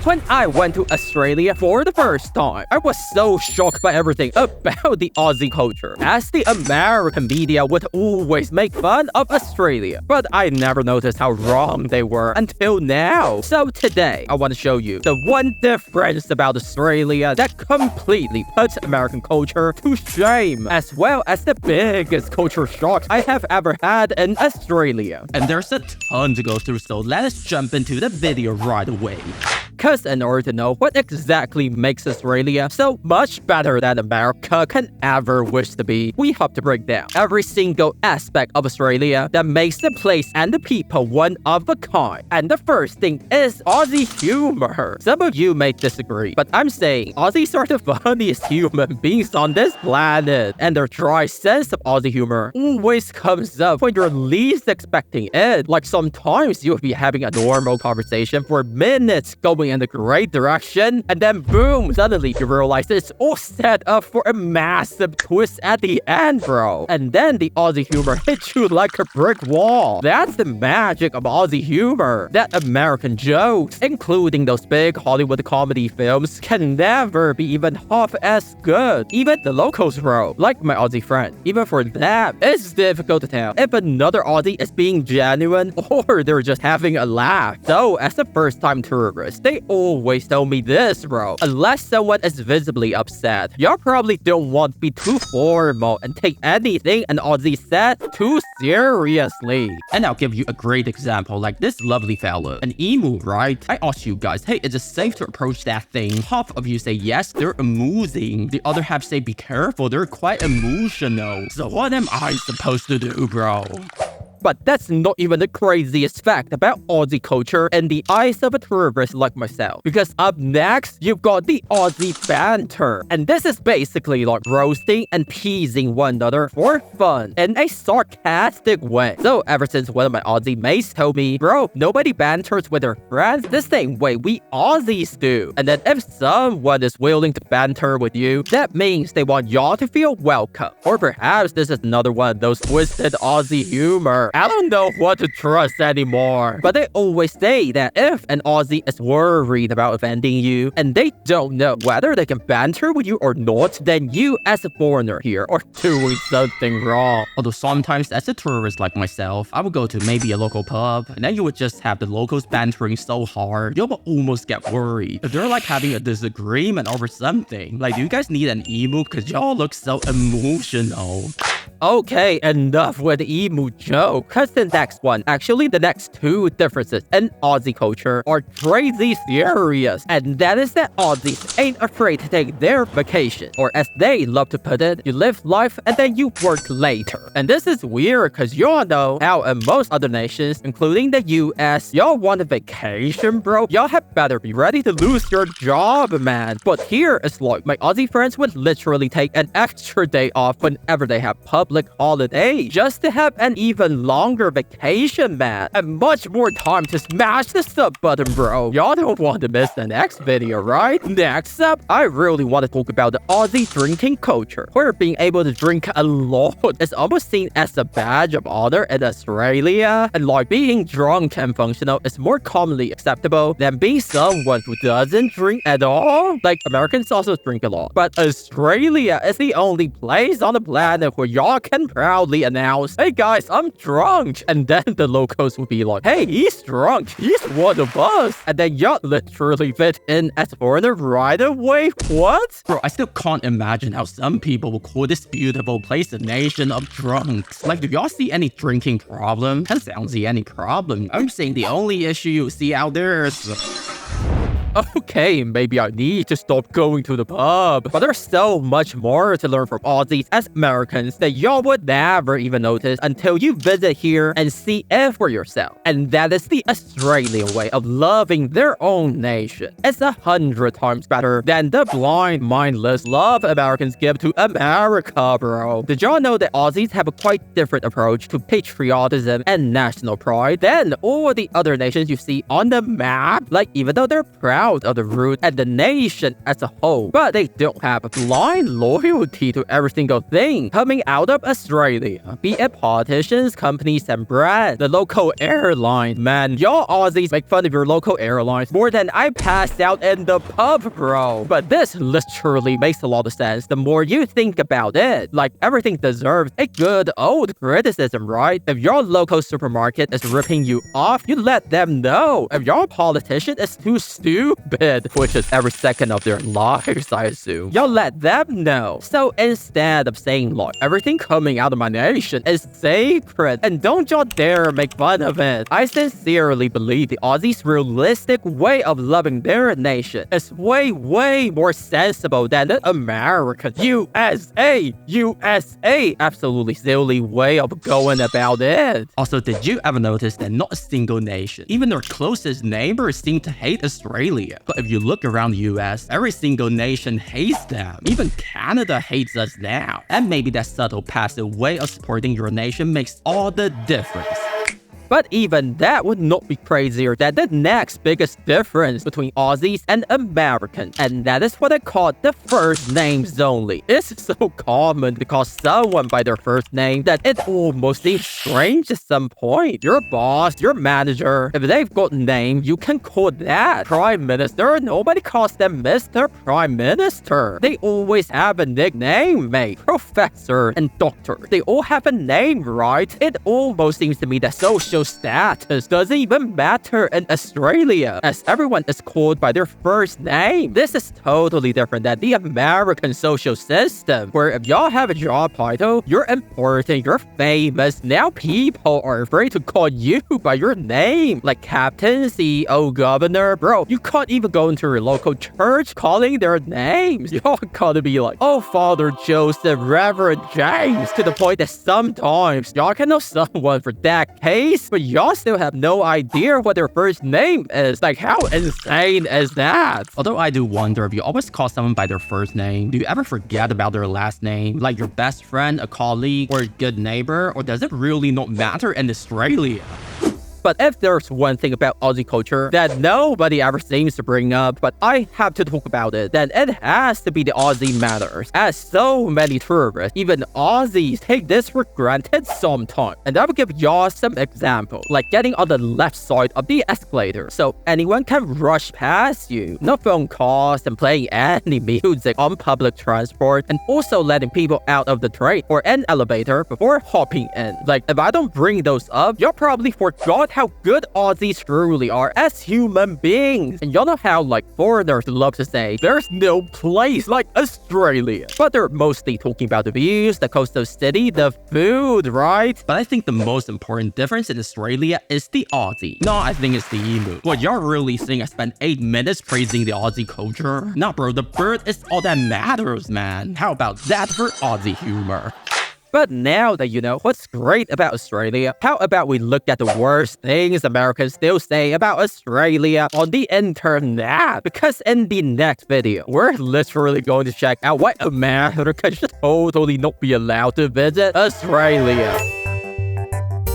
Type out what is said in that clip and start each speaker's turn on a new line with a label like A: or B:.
A: When I went to Australia for the first time, I was so shocked by everything about the Aussie culture, as the American media would always make fun of Australia. But I never noticed how wrong they were until now. So today, I want to show you the one difference about Australia that completely puts American culture to shame, as well as the biggest culture shock I have ever had in Australia. And there's a ton to go through, so let's jump into the video right away. Cause in order to know what exactly makes Australia so much better than America can ever wish to be, we have to break down every single aspect of Australia that makes the place and the people one of a kind. And the first thing is Aussie humor. Some of you may disagree, but I'm saying Aussies are the funniest human beings on this planet, and their dry sense of Aussie humor always comes up when you're least expecting it. Like sometimes you'll be having a normal conversation for minutes going in the great direction, and then boom, suddenly you realize it's all set up for a massive twist at the end, bro. And then the Aussie humor hits you like a brick wall. That's the magic of Aussie humor. That American jokes, including those big Hollywood comedy films, can never be even half as good. Even the locals, bro, like my Aussie friend, even for them, it's difficult to tell if another Aussie is being genuine or they're just having a laugh. So as a first-time tourist, they always tell me this, bro. Unless someone is visibly upset, y'all probably don't want to be too formal and take anything an Aussie said too seriously. And I'll give you a great example, like this lovely fella, an emu, right? I asked you guys, hey, is it safe to approach that thing? Half of you say yes, they're amusing. The other half say be careful, they're quite emotional. So what am I supposed to do, bro? But that's not even the craziest fact about Aussie culture in the eyes of a tourist like myself. Because up next, you've got the Aussie banter. And this is basically like roasting and teasing one another for fun in a sarcastic way. So ever since one of my Aussie mates told me, bro, nobody banters with their friends the same way we Aussies do. And then if someone is willing to banter with you, that means they want y'all to feel welcome. Or perhaps this is another one of those twisted Aussie humor. I don't know what to trust anymore. But they always say that if an Aussie is worried about offending you and they don't know whether they can banter with you or not, then you as a foreigner here are doing something wrong. Although sometimes as a tourist like myself, I would go to maybe a local pub and then you would just have the locals bantering so hard, you would almost get worried. They're like having a disagreement over something. Like, do you guys need an emu? Cause y'all look so emotional. Okay, enough with the emu joke. Cause the next one, actually the next two differences in Aussie culture are crazy serious. And that is that Aussies ain't afraid to take their vacation. Or as they love to put it, you live life and then you work later. And this is weird cause y'all know how in most other nations, including the US, y'all want a vacation, bro. Y'all had better be ready to lose your job, man. But here it's like my Aussie friends would literally take an extra day off whenever they have public holiday just to have an even longer vacation, man, and much more time to smash the sub button, bro. Y'all don't want to miss the next video, right? Next up, I really want to talk about the Aussie drinking culture, where being able to drink a lot is almost seen as a badge of honor in Australia, and like being drunk and functional is more commonly acceptable than being someone who doesn't drink at all. Like, Americans also drink a lot, but Australia is the only place on the planet where y'all can proudly announce, hey guys, I'm drunk. And then the locals would be like, hey, he's drunk, he's one of us. And then y'all literally fit in as a foreigner right away. What? Bro, I still can't imagine how some people will call this beautiful place a nation of drunks. Like, do y'all see any drinking problem? I don't see any problem. I'm saying the only issue you see out there is... Okay, maybe I need to stop going to the pub. But there's so much more to learn from Aussies as Americans that y'all would never even notice until you visit here and see it for yourself. And that is the Australian way of loving their own nation. It's 100 times better than the blind, mindless love Americans give to America, bro. Did y'all know that Aussies have a quite different approach to patriotism and national pride than all the other nations you see on the map? Like, even though they're proud proud of the root and the nation as a whole, but they don't have a blind loyalty to every single thing coming out of Australia. Be it politicians, companies, and brands, the local airline. Man, y'all Aussies make fun of your local airlines more than I passed out in the pub, bro. But this literally makes a lot of sense the more you think about it. Like, everything deserves a good old criticism, right? If your local supermarket is ripping you off, you let them know. If your politician is too stupid, which is every second of their lives, I assume, you'll let them know. So instead of saying, look, everything coming out of my nation is sacred, and don't y'all dare make fun of it. I sincerely believe the Aussies' realistic way of loving their nation is way more sensible than the American USA absolutely silly way of going about it. Also, did you ever notice that not a single nation, even their closest neighbors, seem to hate Australia? But if you look around the US, every single nation hates them. Even Canada hates us now. And maybe that subtle passive way of supporting your nation makes all the difference. But even that would not be crazier than the next biggest difference between Aussies and Americans, and that is what I call the first names only. It's so common to call someone by their first name that it almost seems strange at some point. Your boss, your manager, if they've got a name, you can call that Prime Minister. Nobody calls them Mr. Prime Minister. They always have a nickname, mate. Professor and doctor, they all have a name, right? It almost seems to me that social status doesn't even matter in Australia, as everyone is called by their first name. This is totally different than the American social system, where if y'all have a job title, you're important, you're famous, now people are afraid to call you by your name, like captain, CEO, governor. Bro, you can't even go into your local church calling their names. Y'all gotta be like, oh, Father Joseph, Reverend James, to the point that sometimes y'all can know someone for that case, but y'all still have no idea what their first name is. Like, how insane is that? Although I do wonder, if you always call someone by their first name, do you ever forget about their last name? Like your best friend, a colleague, or a good neighbor? Or does it really not matter in Australia? But if there's one thing about Aussie culture that nobody ever seems to bring up, but I have to talk about it, then it has to be the Aussie manners. As so many tourists, even Aussies, take this for granted sometimes. And I will give y'all some examples, like getting on the left side of the escalator so anyone can rush past you. No phone calls and playing any music on public transport, and also letting people out of the train or an elevator before hopping in. Like, if I don't bring those up, y'all probably forgot how good Aussies truly are as human beings. And y'all know how, like, foreigners love to say, there's no place like Australia. But they're mostly talking about the views, the coastal city, the food, right? But I think the most important difference in Australia is the Aussie. No, I think it's the emu. What y'all really think I spent 8 minutes praising the Aussie culture? Nah, bro, the bird is all that matters, man. How about that for Aussie humor? But now that you know what's great about Australia, how about we look at the worst things Americans still say about Australia on the internet? Because in the next video, we're literally going to check out why Americans should totally not be allowed to visit Australia.